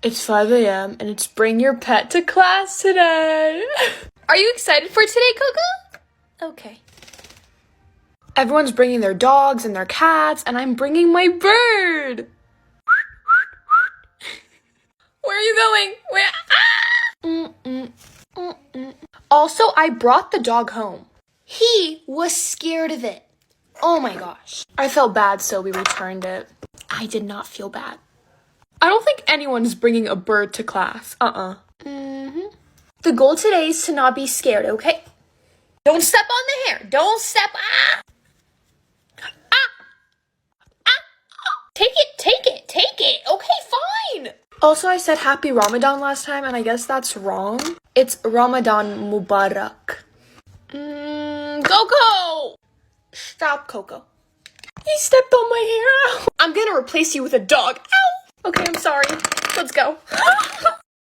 It's 5 a.m. and it's bring your pet to class today. Are you excited for today, Coco? Okay. Everyone's bringing their dogs and their cats, and I'm bringing my bird. Where are you going? Also, I brought the dog home. He was scared of it. Oh my gosh. I felt bad, so we returned it. I did not feel bad. I don't think anyone's bringing a bird to class. The goal today is to not be scared, okay? Don't step on the hair. Don't step. Take it. Okay, fine. Also, I said happy Ramadan last time, and I guess that's wrong. It's Ramadan Mubarak. Coco! Stop, Coco. He stepped on my hair. Ow. I'm gonna replace you with a dog. Ow! Okay, I'm sorry. Let's go.